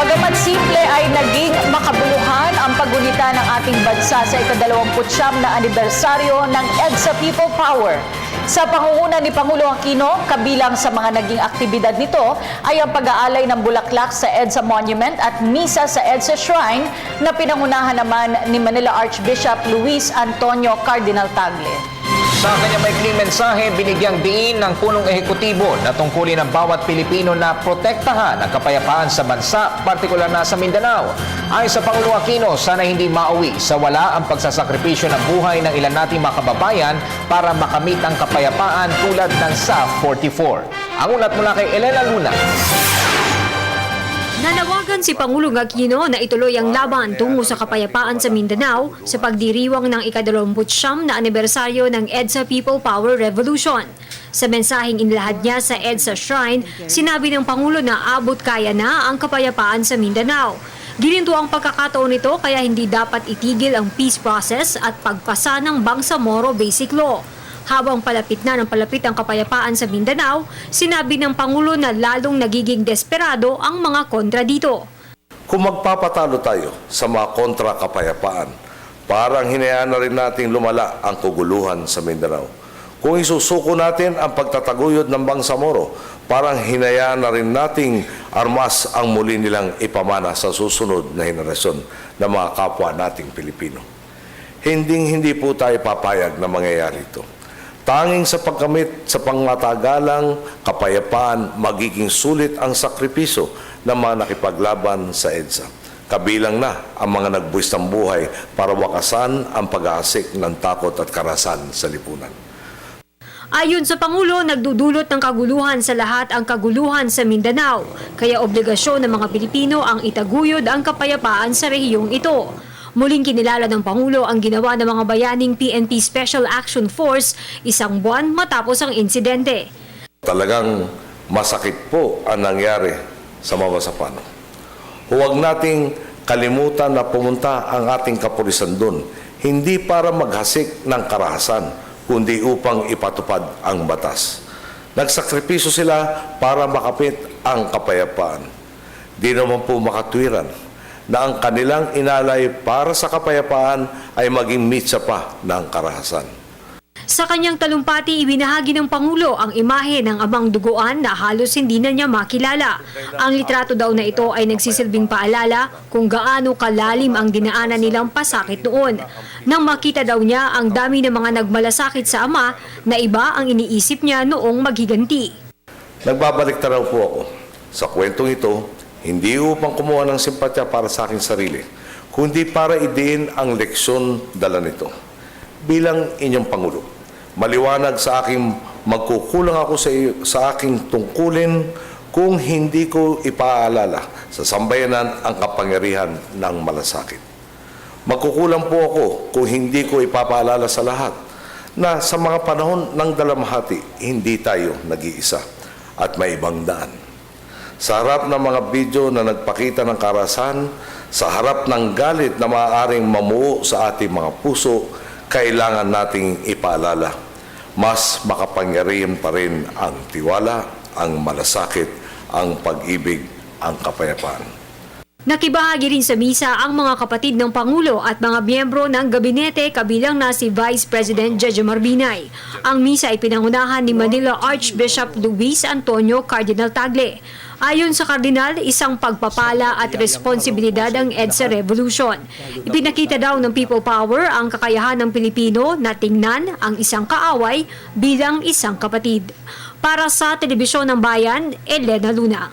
Bagamat simple ay naging makabuluhan ang paggunita ng ating bansa sa ika-29 na anibersaryo ng EDSA People Power. Sa pangunguna ni Pangulo Aquino, kabilang sa mga naging aktibidad nito ay ang pag-aalay ng bulaklak sa EDSA Monument at misa sa EDSA Shrine na pinangunahan naman ni Manila Archbishop Luis Antonio Cardinal Tagle. Sa kanyang maikling mensahe, binigyang diin ng punong ehekutibo na tungkulin ng bawat Pilipino na protektahan ang kapayapaan sa bansa, partikular na sa Mindanao. Ayon sa Pangulo Aquino, sana hindi mauwi sa wala ang pagsasakripisyo ng buhay ng ilan nating mga kababayan para makamit ang kapayapaan tulad ng SAF 44. Ang ulat mula kay Elena Luna. Nanawagan si Pangulong Aquino na ituloy ang laban tungo sa kapayapaan sa Mindanao sa pagdiriwang ng ika-29 na anibersaryo ng EDSA People Power Revolution. Sa mensaheng inilahad niya sa EDSA Shrine, sinabi ng Pangulo na abot kaya na ang kapayapaan sa Mindanao. Gininto ang pagkakataon nito kaya hindi dapat itigil ang peace process at pagpasa ng Bangsamoro Basic Law. Habang palapit na ng palapit ang kapayapaan sa Mindanao, sinabi ng Pangulo na lalong nagiging desperado ang mga kontra dito. Kung magpapatalo tayo sa mga kontra kapayapaan, parang hinayaan na rin nating lumala ang kaguluhan sa Mindanao. Kung isusuko natin ang pagtataguyod ng Bangsamoro, parang hinayaan na rin nating armas ang muli nilang ipamana sa susunod na henerasyon ng mga kapwa nating Pilipino. Hindi po tayo papayag na mangyayari ito. Tanging sa pagkamit sa pangmatagalang kapayapaan, magiging sulit ang sakripisyo ng mga nakipaglaban sa EDSA. Kabilang na ang mga nagbuwis ng buhay para wakasan ang pag-aasik ng takot at karahasan sa lipunan. Ayon sa Pangulo, nagdudulot ng kaguluhan sa lahat ang kaguluhan sa Mindanao, kaya obligasyon ng mga Pilipino ang itaguyod ang kapayapaan sa rehiyong ito. Muling kinilala ng Pangulo ang ginawa ng mga bayaning PNP Special Action Force isang buwan matapos ang insidente. Talagang masakit po ang nangyari sa Mabasapano. Huwag nating kalimutan na pumunta ang ating kapulisan doon, hindi para maghasik ng karahasan, kundi upang ipatupad ang batas. Nagsakripisyo sila para makapit ang kapayapaan. Di naman po makatwiran na ang kanilang inalay para sa kapayapaan ay maging mitsa pa ng karahasan. Sa kanyang talumpati, ibinahagi ng Pangulo ang imahe ng amang duguan na halos hindi na niya makilala. Ang litrato daw na ito ay nagsisilbing paalala kung gaano kalalim ang dinaanan nilang pasakit noon. Nang makita daw niya ang dami ng mga nagmalasakit sa ama na iba ang iniisip niya noong maghiganti. Nagbabalik tanaw po ako sa kwentong ito, hindi upang kumuha ng simpatya para sa aking sarili, kundi para idiin ang leksyon dala nito. Bilang inyong Pangulo, maliwanag sa aking magkukulang ako sa aking tungkulin kung hindi ko ipaalala sa sambayanan ang kapangyarihan ng malasakit. Magkukulang po ako kung hindi ko ipapaalala sa lahat na sa mga panahon ng dalamhati, hindi tayo nag-iisa at may ibang daan. Sa harap ng mga video na nagpakita ng karahasan, sa harap ng galit na maaaring mamuo sa ating mga puso, kailangan nating ipaalala. Mas makapangyarihan pa rin ang tiwala, ang malasakit, ang pag-ibig, ang kapayapaan. Nakibahagi rin sa misa ang mga kapatid ng Pangulo at mga miyembro ng gabinete kabilang na si Vice President Jejomar Binay. Ang misa ay pinangunahan ni Manila Archbishop Luis Antonio Cardinal Tagle. Ayon sa Kardinal, isang pagpapala at responsibilidad ang EDSA Revolution. Ipinakita daw ng People Power ang kakayahan ng Pilipino na tingnan ang isang kaaway bilang isang kapatid. Para sa Telebisyon ng Bayan, Elena Luna.